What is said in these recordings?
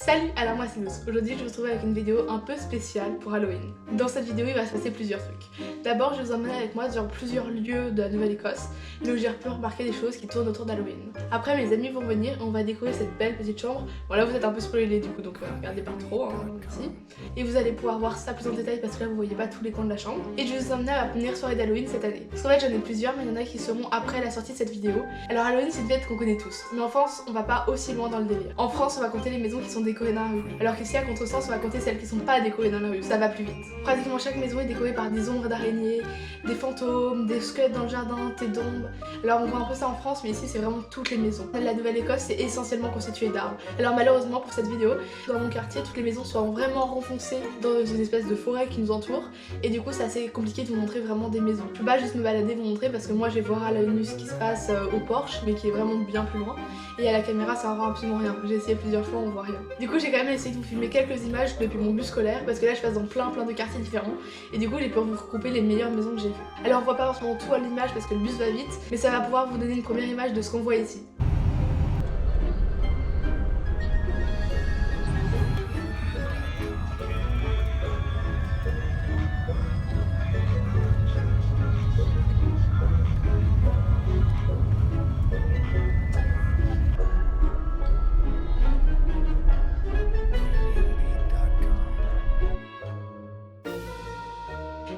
Salut, alors moi c'est Mousse. Aujourd'hui je vous retrouve avec une vidéo un peu spéciale pour Halloween. Dans cette vidéo il va se passer plusieurs trucs. D'abord je vais vous emmener avec moi sur plusieurs lieux de la Nouvelle-Écosse, mais où j'ai pu remarquer des choses qui tournent autour d'Halloween. Après mes amis vont venir et on va découvrir cette belle petite chambre. Bon là vous êtes un peu spoilés du coup donc regardez pas trop ici. Et vous allez pouvoir voir ça plus en détail parce que là vous voyez pas tous les coins de la chambre. Et je vais vous emmener à la première soirée d'Halloween cette année. Parce qu'en fait j'en ai plusieurs mais il y en a qui seront après la sortie de cette vidéo. Alors Halloween c'est une fête qu'on connaît tous. Mais en France on va pas aussi loin dans le délire. En France on va compter les maisons qui sont décorées dans la rue. Alors qu'ici à contresens on va compter celles qui sont pas décorées dans la rue, ça va plus vite. Pratiquement chaque maison est décorée par des ombres d'araignées, des fantômes, des squelettes dans le jardin, des d'ombres. Alors on voit un peu ça en France mais ici c'est vraiment toutes les maisons. La Nouvelle-Écosse c'est essentiellement constitué d'arbres. Alors malheureusement pour cette vidéo, dans mon quartier toutes les maisons sont vraiment renfoncées dans une espèce de forêt qui nous entoure et du coup c'est assez compliqué de vous montrer vraiment des maisons. Je peux pas juste me balader vous montrer parce que moi je vais voir à l'œil nu ce qui se passe au porche mais qui est vraiment bien plus loin et à la caméra ça va voir absolument rien. J'ai essayé plusieurs fois on voit rien. Du coup j'ai quand même essayé de vous filmer quelques images depuis mon bus scolaire parce que là je passe dans plein de quartiers différents et du coup j'ai pu vous regrouper les meilleures maisons que j'ai vues. Alors on voit pas forcément tout à l'image parce que le bus va vite mais ça va pouvoir vous donner une première image de ce qu'on voit ici.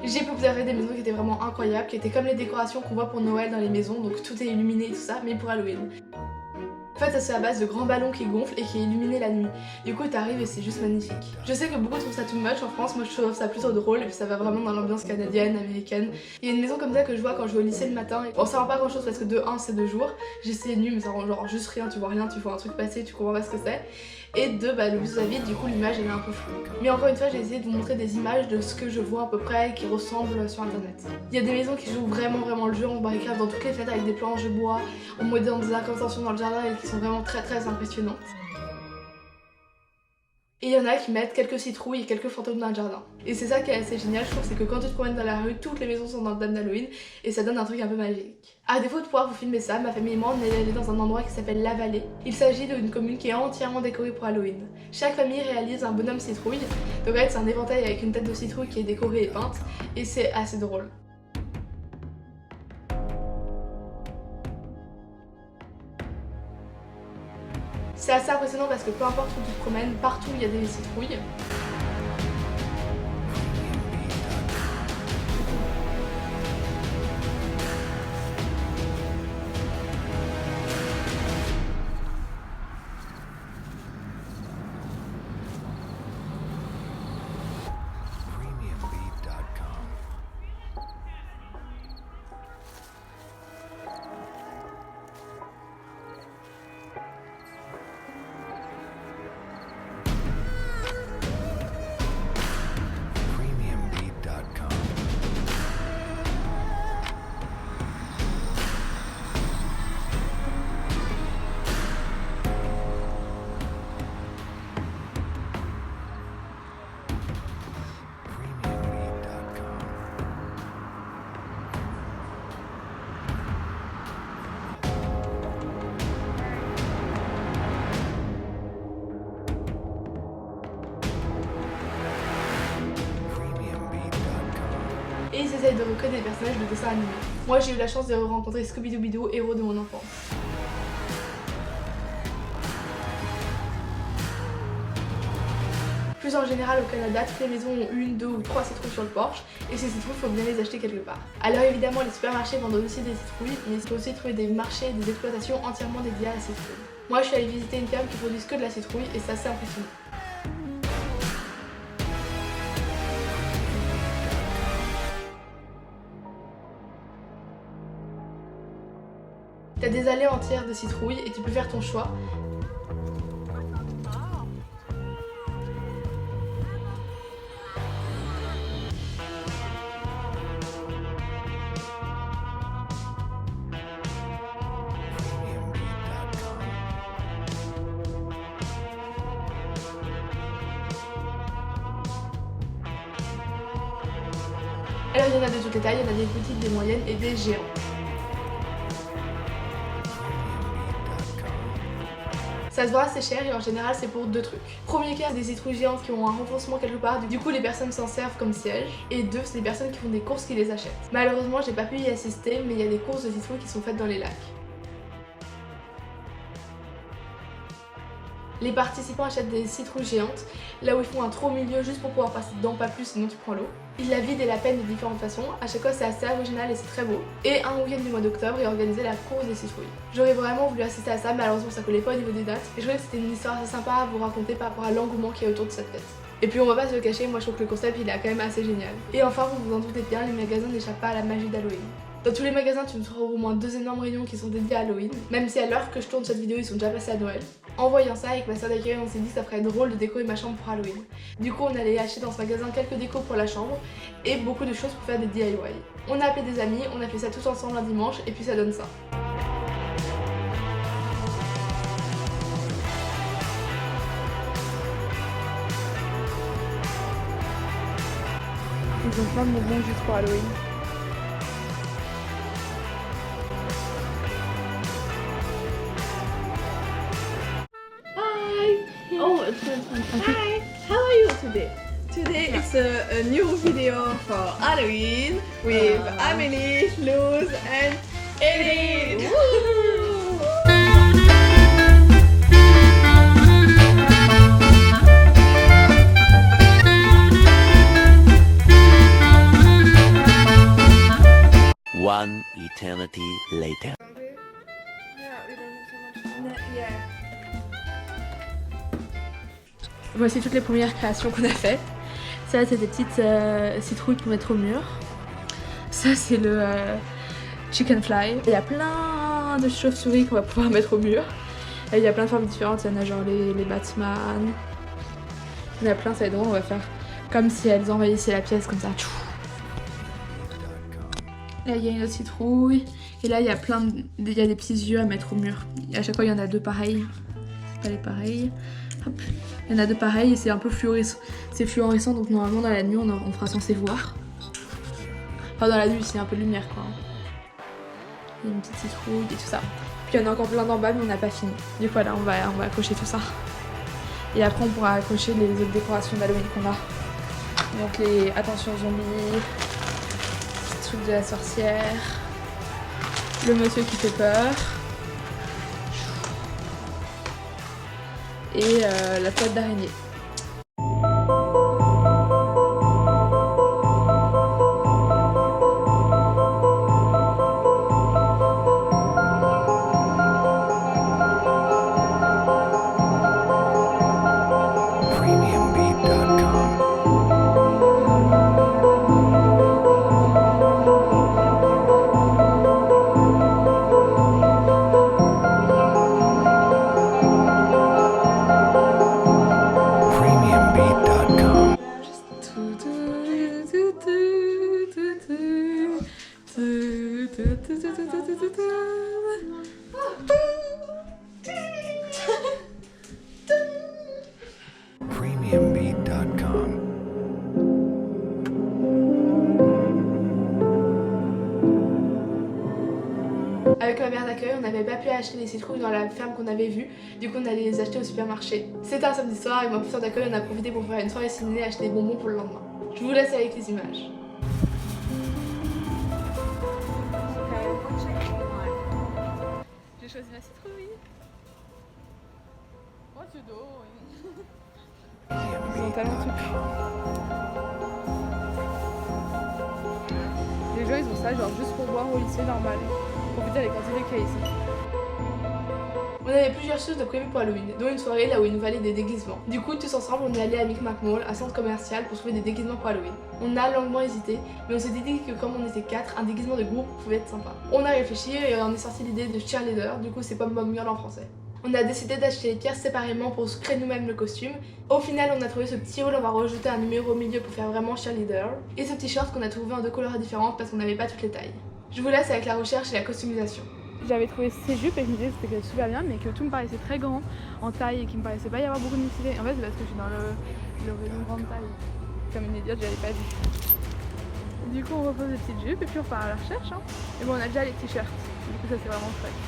J'ai pu observer des maisons qui étaient vraiment incroyables, qui étaient comme les décorations qu'on voit pour Noël dans les maisons, donc tout est illuminé et tout ça, mais pour Halloween. En fait, c'est à base de grands ballons qui gonflent et qui est illuminé la nuit. Du coup, t'arrives et c'est juste magnifique. Je sais que beaucoup trouvent ça too much en France, moi je trouve ça plutôt drôle et puis ça va vraiment dans l'ambiance canadienne, américaine. Il y a une maison comme ça que je vois quand je vais au lycée le matin. Bon, ça rend pas grand chose parce que de 1 c'est 2 jours. J'essaie de nuit mais ça rend genre juste rien, tu vois rien, tu vois un truc passer, tu comprends pas ce que c'est. Et de bah, le bus va vite, du coup l'image elle est un peu floue. Mais encore une fois j'ai essayé de vous montrer des images de ce que je vois à peu près qui ressemblent sur internet. Il y a des maisons qui jouent vraiment le jeu, on se barricade dans toutes les fêtes avec des planches de bois, on met dans des incantations dans le jardin et qui sont vraiment très impressionnantes. Et il y en a qui mettent quelques citrouilles et quelques fantômes dans le jardin. Et c'est ça qui est assez génial, je trouve, c'est que quand tu te promènes dans la rue, toutes les maisons sont dans le thème d'Halloween et ça donne un truc un peu magique. À défaut de pouvoir vous filmer ça, ma famille et moi on est allés dans un endroit qui s'appelle La Vallée. Il s'agit d'une commune qui est entièrement décorée pour Halloween. Chaque famille réalise un bonhomme citrouille, donc en fait c'est un éventail avec une tête de citrouille qui est décorée et peinte, et c'est assez drôle. C'est assez impressionnant parce que peu importe où tu te promènes, partout il y a des citrouilles. Et ils essayent de recréer des personnages de dessins animés. Moi j'ai eu la chance de rencontrer Scooby-Doo, héros de mon enfance. Plus en général au Canada, toutes les maisons ont 1, 2 ou 3 citrouilles sur le porche et ces citrouilles faut bien les acheter quelque part. Alors évidemment les supermarchés vendent aussi des citrouilles mais il faut aussi trouver des marchés et des exploitations entièrement dédiées à la citrouille. Moi je suis allée visiter une ferme qui produit que de la citrouille et c'est assez impressionnant. T'as des allées entières de citrouilles et tu peux faire ton choix. Alors il y en a de toutes les tailles, il y en a des petites, des moyennes et des géants. Ça se vend assez cher et en général c'est pour 2 trucs. Premier cas, des citrouilles géantes qui ont un renfoncement quelque part, du coup les personnes s'en servent comme siège. Et 2, c'est les personnes qui font des courses qui les achètent. Malheureusement j'ai pas pu y assister, mais il y a des courses de citrouilles qui sont faites dans les lacs. Les participants achètent des citrouilles géantes, là où ils font un trou au milieu juste pour pouvoir passer dedans, pas plus, sinon tu prends l'eau. Ils la vident et la peignent de différentes façons, à chaque fois c'est assez original et c'est très beau. Et un week-end du mois d'octobre, ils organisaient la course des citrouilles. J'aurais vraiment voulu assister à ça, malheureusement ça collait pas au niveau des dates. Et je trouvais que c'était une histoire assez sympa à vous raconter par rapport à l'engouement qu'il y a autour de cette fête. Et puis on va pas se le cacher, moi je trouve que le concept il est quand même assez génial. Et enfin, vous vous en doutez bien, les magasins n'échappent pas à la magie d'Halloween. Dans tous les magasins, tu me trouves au moins 2 énormes rayons qui sont dédiés à Halloween, même si à l'heure que je tourne cette vidéo, ils sont déjà passés à Noël. En voyant ça, avec ma soeur d'accueil, on s'est dit que ça ferait drôle de décorer ma chambre pour Halloween. Du coup, on allait acheter dans ce magasin quelques décos pour la chambre et beaucoup de choses pour faire des DIY. On a appelé des amis, on a fait ça tous ensemble un dimanche et puis ça donne ça. Ils ont plein de bonbons juste pour Halloween. Oh, it's hi. How are you today? Today it's a new video for Halloween with Amélie, Luz, and Erin. One eternity later. Voici toutes les premières créations qu'on a faites. Ça, c'est des petites citrouilles pour mettre au mur. Ça, c'est le chicken fly. Il y a plein de chauves-souris qu'on va pouvoir mettre au mur. Et il y a plein de formes différentes. Il y en a genre les Batman. Il y en a plein, ça va être drôle. On va faire comme si elles envahissaient la pièce comme ça. Là, il y a une autre citrouille. Et là, il y a il y a des petits yeux à mettre au mur. Et à chaque fois, il y en a 2 pareils. C'est pas les pareils. Hop. Il y en a 2 pareils et c'est un peu fluorescent. C'est fluorescent, donc normalement dans la nuit on fera censé voir. Enfin dans la nuit, c'est un peu de lumière quoi. Il y a une petite citrouille et tout ça. Puis il y en a encore plein d'en bas mais on n'a pas fini. Du coup là on va accrocher tout ça. Et après on pourra accrocher les autres décorations d'Halloween qu'on a. Donc les attention zombies, le truc de la sorcière, le monsieur qui fait peur. Et la toile d'araignée. Premiumbeat.com. Avec ma mère d'accueil, on n'avait pas pu acheter les citrouilles dans la ferme qu'on avait vue, du coup on allait les acheter au supermarché. C'était un samedi soir et ma soeur d'accueil on a profité pour faire une soirée ciné et acheter des bonbons pour le lendemain. Je vous laisse avec les images. J'ai choisi la citrouille. What you doing? Ils ont tellement de trucs. Les gens ils ont ça genre juste pour boire au lycée normal. Pour vous dire les quantités qu'il y a ici. On avait plusieurs choses de prévues pour Halloween, dont une soirée là où il nous fallait des déguisements. Du coup, tous ensemble, on est allé à Micmac Mall, un centre commercial, pour trouver des déguisements pour Halloween. On a longuement hésité, mais on s'est dit que comme on était 4, un déguisement de groupe pouvait être sympa. On a réfléchi et on est sorti l'idée de cheerleader, du coup c'est Pom-Pom Girl en français. On a décidé d'acheter les pièces séparément pour se créer nous-mêmes le costume. Au final, on a trouvé ce petit haul, on va rajouter un numéro au milieu pour faire vraiment cheerleader. Et ce petit short qu'on a trouvé en 2 couleurs différentes parce qu'on n'avait pas toutes les tailles. Je vous laisse avec la recherche et la customisation. J'avais trouvé ces jupes et je me disais que c'était super bien mais que tout me paraissait très grand en taille et qu'il me paraissait pas y avoir beaucoup de mixité. En fait c'est parce que je suis dans le rayon grande taille. Comme une idiote, j'avais pas vu. Du coup on repose les petites jupes et puis on repart à la recherche. Hein. Et bon on a déjà les t-shirts. Du coup ça c'est vraiment chouette.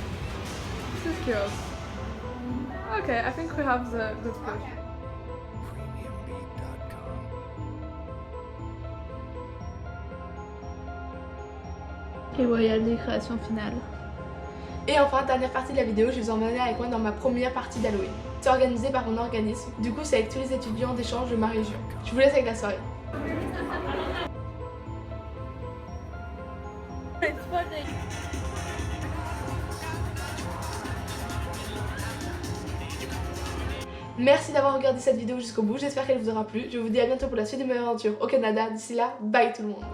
C'est ce que Okay, I think we have the good food. Et voilà les créations finales. Et enfin, dernière partie de la vidéo, je vais vous emmener avec moi dans ma première partie d'Halloween. C'est organisé par mon organisme, du coup c'est avec tous les étudiants d'échange de ma région. Je vous laisse avec la soirée. Merci d'avoir regardé cette vidéo jusqu'au bout, j'espère qu'elle vous aura plu. Je vous dis à bientôt pour la suite de mes aventures au Canada. D'ici là, bye tout le monde.